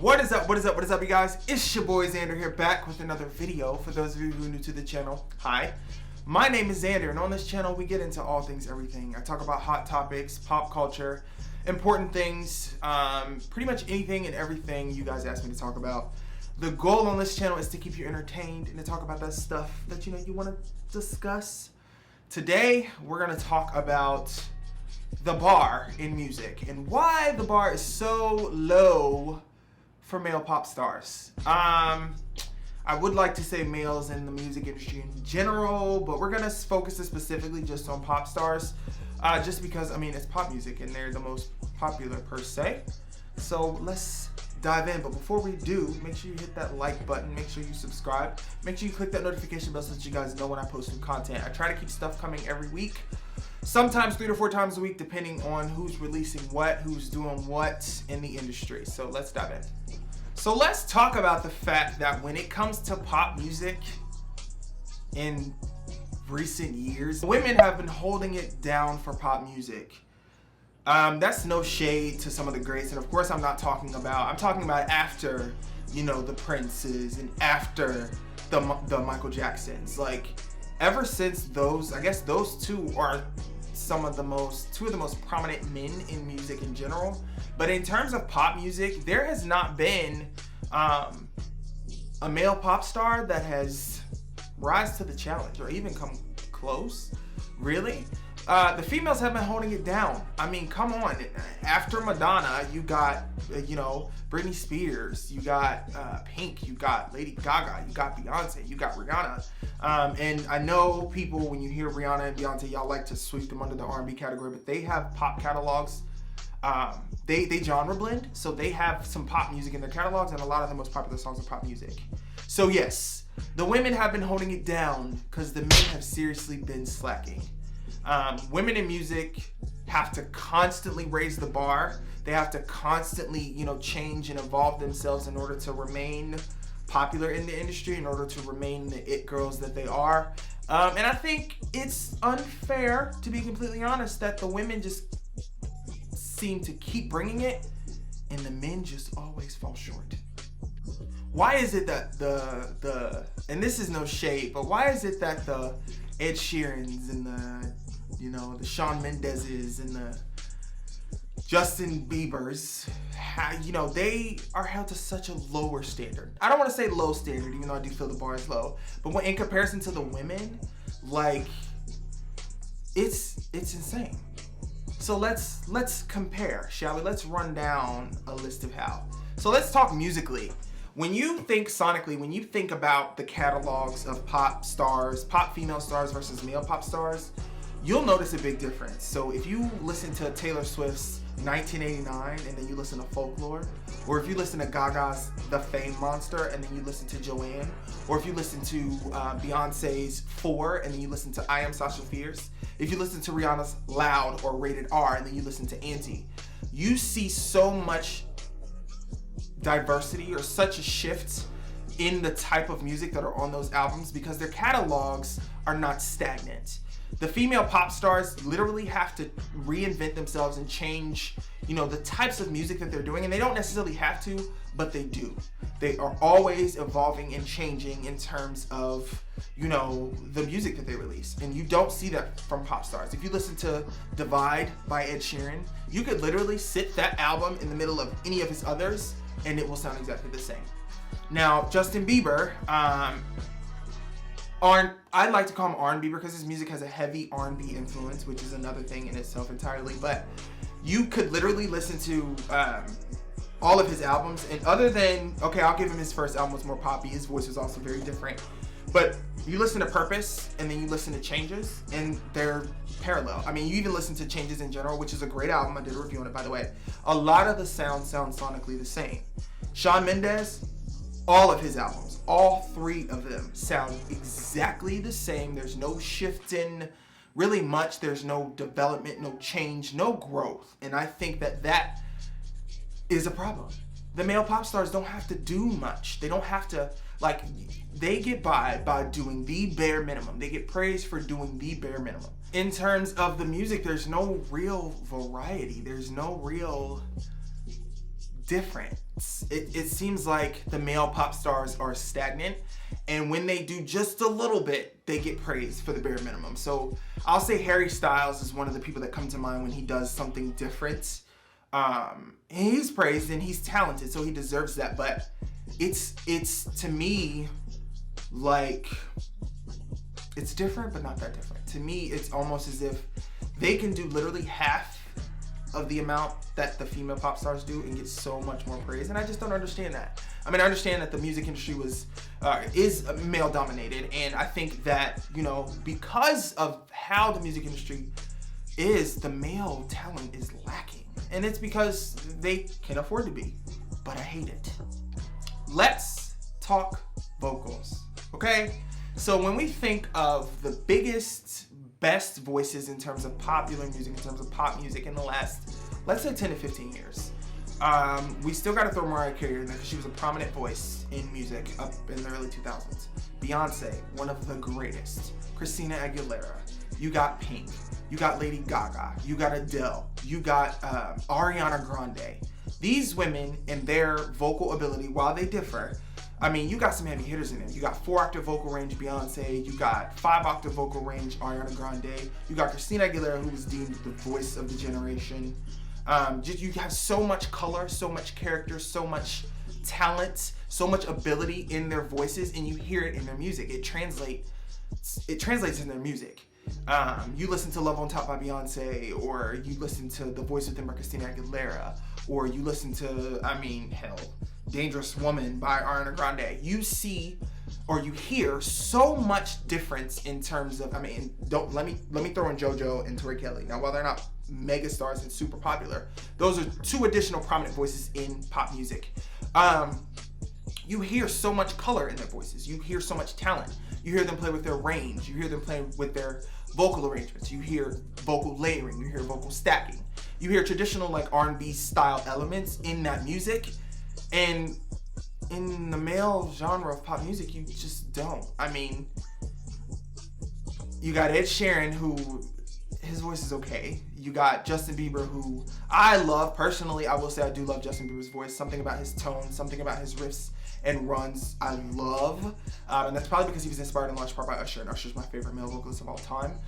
What is up, you guys? It's your boy Xander here, back with another video. For those of you who are new to the channel, hi. My name is Xander, and on this channel we get into all things, everything. I talk about hot topics, pop culture, important things, pretty much anything and everything you guys ask me to talk about. The goal on this channel is to keep you entertained and to talk about that stuff that you want to discuss. Today, we're going to talk about the bar in music and why the bar is so low for male pop stars. I would like to say males in the music industry in general, but we're gonna focus it specifically just on pop stars, just because, I mean, it's pop music and they're the most popular per se. So let's dive in, but before we do, make sure you hit that like button, make sure you subscribe, make sure you click that notification bell so that you guys know when I post new content. I try to keep stuff coming every week, sometimes 3 to 4 times a week, depending on who's releasing what, who's doing what in the industry. So let's dive in. So let's talk about the fact that when it comes to pop music in recent years, women have been holding it down for pop music. That's no shade to some of the greats, and of course I'm talking about after, the Princes and after the Michael Jacksons. Like, ever since those, I guess those two are two of the most prominent men in music in general. But in terms of pop music, there has not been a male pop star that has rise to the challenge or even come close, really. The females have been holding it down. I mean, come on. After Madonna, you got, Britney Spears, you got Pink, you got Lady Gaga, you got Beyonce, you got Ariana. And I know people, when you hear Rihanna and Beyonce, y'all like to sweep them under the R&B category, but they have pop catalogs. They genre blend, so they have some pop music in their catalogs, and a lot of the most popular songs are pop music. So yes, the women have been holding it down because the men have seriously been slacking. Women in music have to constantly raise the bar. They have to constantly, change and evolve themselves in order to remain popular in the industry, in order to remain the it girls that they are. And I think it's unfair, to be completely honest, that the women just seem to keep bringing it and the men just always fall short. Why is it that and this is no shade, but why is it that the Ed Sheerans and the Shawn Mendes's and the Justin Bieber's, they are held to such a lower standard? I don't want to say low standard, even though I do feel the bar is low, but when in comparison to the women, like, it's insane. So let's compare, shall we? Let's run down a list of how. So let's talk musically. When you think sonically, when you think about the catalogs of pop stars, pop female stars versus male pop stars, you'll notice a big difference. So if you listen to Taylor Swift's 1989 and then you listen to Folklore, or if you listen to Gaga's The Fame Monster and then you listen to Joanne, or if you listen to Beyonce's 4 and then you listen to I Am Sasha Fierce, if you listen to Rihanna's Loud or Rated R and then you listen to Anti, you see so much diversity or such a shift in the type of music that are on those albums because their catalogs are not stagnant. The female pop stars literally have to reinvent themselves and change, the types of music that they're doing, and they don't necessarily have to, but they do. They are always evolving and changing in terms of, the music that they release, and you don't see that from pop stars. If you listen to Divide by Ed Sheeran, you could literally sit that album in the middle of any of his others, and it will sound exactly the same. Now, Justin Bieber, I'd like to call him R&B because his music has a heavy R&B influence, which is another thing in itself entirely. But you could literally listen to all of his albums, and other than, okay, I'll give him his first album was more poppy. His voice was also very different. But you listen to Purpose, and then you listen to Changes, and they're parallel. I mean, you even listen to Changes in general, which is a great album. I did a review on it, by the way. A lot of the sound sonically the same. Shawn Mendes, all of his albums, all 3 of them sound exactly the same. There's no shift in really much. There's no development, no change, no growth. And I think that is a problem. The male pop stars don't have to do much. They don't have to, they get by doing the bare minimum. They get praised for doing the bare minimum. In terms of the music, there's no real variety. There's no real different. it seems like the male pop stars are stagnant, and when they do just a little bit, they get praised for the bare minimum. So I'll say Harry Styles is one of the people that come to mind when he does something different. And he's praised and he's talented, so he deserves that. But it's to me like it's different, but not that different. To me, it's almost as if they can do literally half of the amount that the female pop stars do and get so much more praise, and I just don't understand that. I mean, I understand that the music industry is male dominated, and I think that, you know, because of how the music industry is, the male talent is lacking, and it's because they can afford to be, but I hate it. Let's talk vocals, okay? So when we think of the biggest, best voices in terms of popular music, in terms of pop music in the last, let's say 10 to 15 years, we still gotta throw Mariah Carey in there because she was a prominent voice in music up in the early 2000s. Beyonce, one of the greatest. Christina Aguilera. You got Pink. You got Lady Gaga. You got Adele. You got Ariana Grande. These women and their vocal ability, while they differ, I mean, you got some heavy hitters in there. You got 4-octave vocal range Beyonce. You got 5-octave vocal range Ariana Grande. You got Christina Aguilera, who was deemed the voice of the generation. You have so much color, so much character, so much talent, so much ability in their voices, and you hear it in their music. It translates in their music. You listen to Love on Top by Beyonce, or you listen to The Voice Within by Christina Aguilera, or you listen to, I mean, hell, Dangerous Woman by Ariana Grande. You see or you hear so much difference in terms of, I mean, let me throw in JoJo and Tori Kelly. Now, while they're not mega stars and super popular, those are two additional prominent voices in pop music. You hear so much color in their voices. You hear so much talent. You hear them play with their range. You hear them play with their vocal arrangements. You hear vocal layering. You hear vocal stacking. You hear traditional like R&B style elements in that music. And in the male genre of pop music, you just don't. I mean, you got Ed Sheeran, who his voice is okay. You got Justin Bieber, who I love personally. I will say I do love Justin Bieber's voice. Something about his tone, something about his riffs and runs I love. And that's probably because he was inspired in large part by Usher, and Usher's my favorite male vocalist of all time.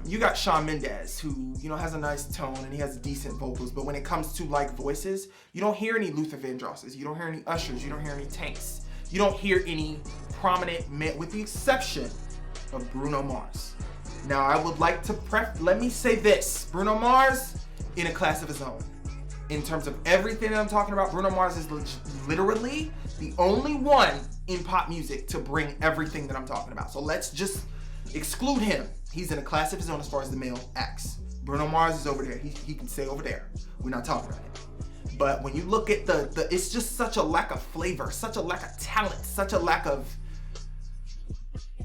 You got Shawn Mendes, who, you know, has a nice tone and he has decent vocals, but when it comes to like voices, you don't hear any Luther Vandrosses, you don't hear any Ushers, you don't hear any Tanks, you don't hear any prominent men, with the exception of Bruno Mars. Now, I would like to let me say this: Bruno Mars in a class of his own. In terms of everything that I'm talking about, Bruno Mars is literally the only one in pop music to bring everything that I'm talking about. So let's just exclude him. He's in a class of his own as far as the male acts. Bruno Mars is over there. He can stay over there. We're not talking about him. But when you look at the it's just such a lack of flavor, such a lack of talent, such a lack of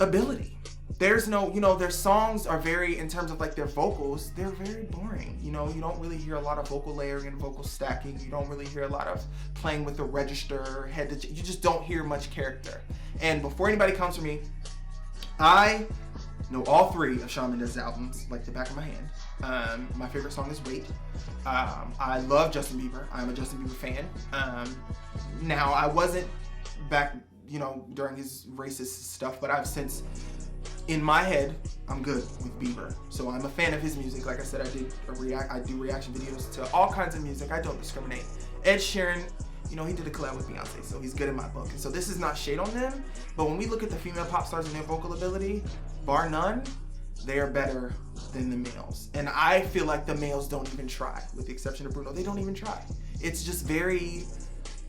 ability. There's no, you know, their songs are very, in terms of like their vocals, they're very boring. You know, you don't really hear a lot of vocal layering and vocal stacking. You don't really hear a lot of playing with the register, you just don't hear much character. And before anybody comes for me, I know all three of Shawn Mendes' albums like the back of my hand. My favorite song is Wait. I love Justin Bieber. I'm a Justin Bieber fan. Now, I wasn't back, you know, during his racist stuff, but I've since, in my head, I'm good with Bieber. So I'm a fan of his music. Like I said, I do reaction videos to all kinds of music. I don't discriminate. Ed Sheeran, you know, he did a collab with Beyonce, so he's good in my book. And so this is not shade on them, but when we look at the female pop stars and their vocal ability, bar none, they are better than the males. And I feel like the males don't even try, with the exception of Bruno. They don't even try. It's just very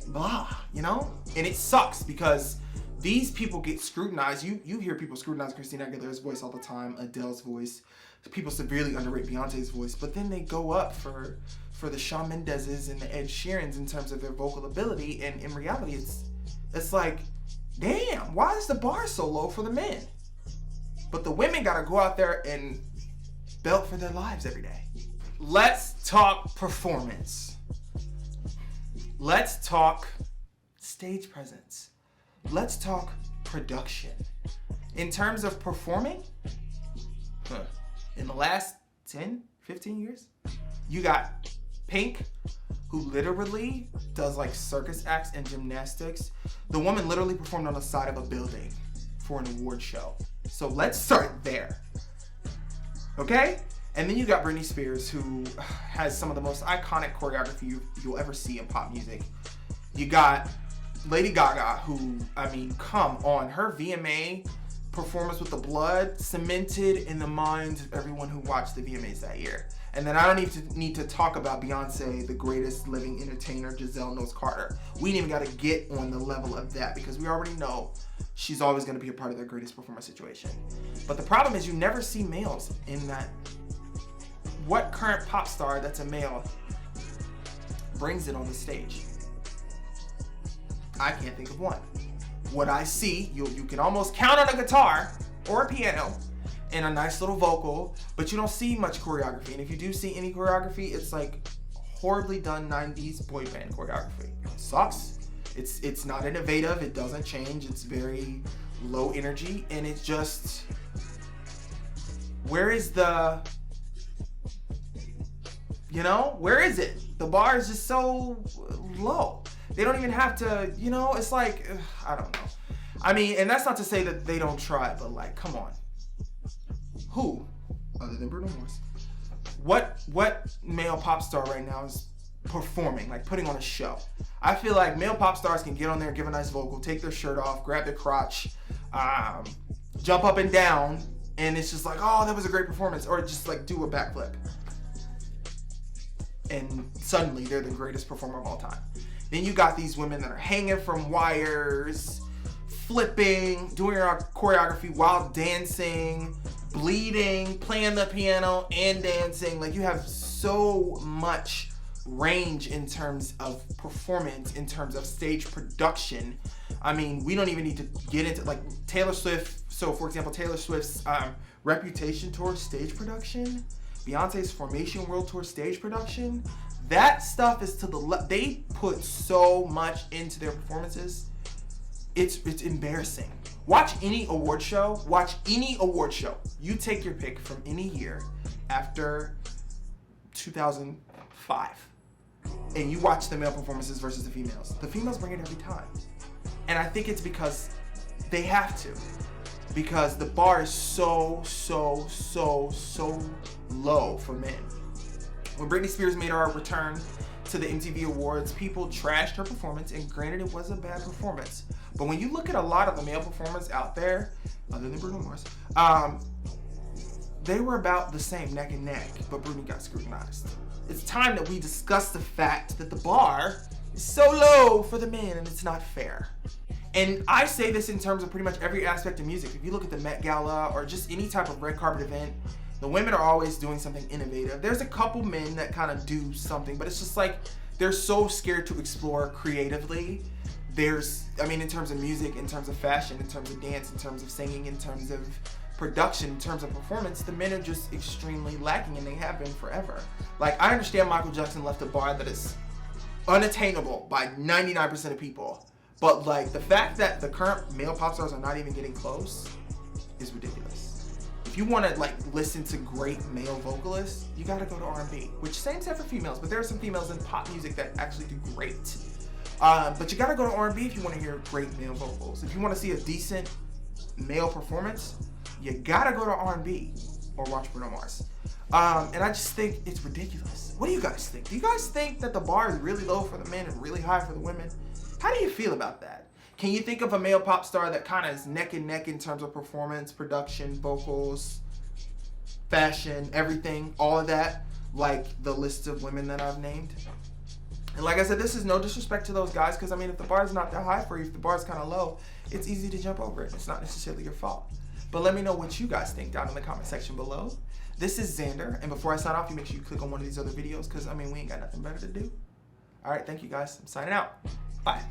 blah, you know? And it sucks because these people get scrutinized. You hear people scrutinize Christina Aguilera's voice all the time, Adele's voice. People severely underrate Beyonce's voice, but then they go up for the Shawn Mendeses and the Ed Sheerans in terms of their vocal ability, and in reality, it's like, damn, why is the bar so low for the men? But the women gotta go out there and belt for their lives every day. Let's talk performance. Let's talk stage presence. Let's talk production. In terms of performing, in the last 10, 15 years, you got Pink, who literally does like circus acts and gymnastics. The woman literally performed on the side of a building for an award show. So let's start there. Okay? And then you got Britney Spears, who has some of the most iconic choreography you'll ever see in pop music. You got Lady Gaga, who, I mean, come on. Her VMA performance with the blood cemented in the minds of everyone who watched the VMAs that year. And then I don't need to talk about Beyonce, the greatest living entertainer, Giselle Knowles Carter. We ain't even got to get on the level of that because we already know she's always going to be a part of their greatest performance situation. But the problem is you never see males in that. What current pop star that's a male brings it on the stage? I can't think of one. What I see, you can almost count on a guitar or a piano and a nice little vocal, but you don't see much choreography. And if you do see any choreography, it's like horribly done 90s boy band choreography. It sucks. It's not innovative. It doesn't change. It's very low energy, and it's just, where is the, where is it? The bar is just so low. They don't even have to, it's like, I don't know. I mean, and that's not to say that they don't try, but like, come on. Who, other than Bruno Mars, what male pop star right now is performing, like putting on a show? I feel like male pop stars can get on there, give a nice vocal, take their shirt off, grab their crotch, jump up and down, and it's just like, oh, that was a great performance, or just like do a backflip. And suddenly they're the greatest performer of all time. Then you got these women that are hanging from wires, flipping, doing choreography while dancing, bleeding, playing the piano and dancing. Like, you have so much range in terms of performance, in terms of stage production. I mean, we don't even need to get into like Taylor Swift. So for example, Taylor Swift's Reputation Tour stage production, Beyonce's Formation World Tour stage production, that stuff is to the left. They put so much into their performances. It's embarrassing. Watch any award show. You take your pick from any year after 2005, and you watch the male performances versus the females. The females bring it every time. And I think it's because they have to. Because the bar is so low for men. When Britney Spears made her return to the MTV Awards, people trashed her performance, and granted, it was a bad performance. But when you look at a lot of the male performers out there, other than Bruno Mars, they were about the same, neck and neck, but Britney got scrutinized. It's time that we discuss the fact that the bar is so low for the men, and it's not fair. And I say this in terms of pretty much every aspect of music. If you look at the Met Gala or just any type of red carpet event, the women are always doing something innovative. There's a couple men that kind of do something, but it's just like they're so scared to explore creatively. In terms of music, in terms of fashion, in terms of dance, in terms of singing, in terms of production, in terms of performance, the men are just extremely lacking, and they have been forever. Like, I understand Michael Jackson left a bar that is unattainable by 99% of people, but like the fact that the current male pop stars are not even getting close is ridiculous. If you want to like listen to great male vocalists, you got to go to R&B, which same set for females, but there are some females in pop music that actually do great. But you got to go to R&B if you want to hear great male vocals. If you want to see a decent male performance, you got to go to R&B or watch Bruno Mars. And I just think it's ridiculous. What do you guys think? Do you guys think that the bar is really low for the men and really high for the women? How do you feel about that? Can you think of a male pop star that kind of is neck and neck in terms of performance, production, vocals, fashion, everything, all of that, like the list of women that I've named? And like I said, this is no disrespect to those guys, because I mean, if the bar is not that high for you, if the bar is kind of low, it's easy to jump over it. It's not necessarily your fault. But let me know what you guys think down in the comment section below. This is Xander, and before I sign off, you make sure you click on one of these other videos, because I mean, we ain't got nothing better to do. All right, thank you guys. I'm signing out. Bye.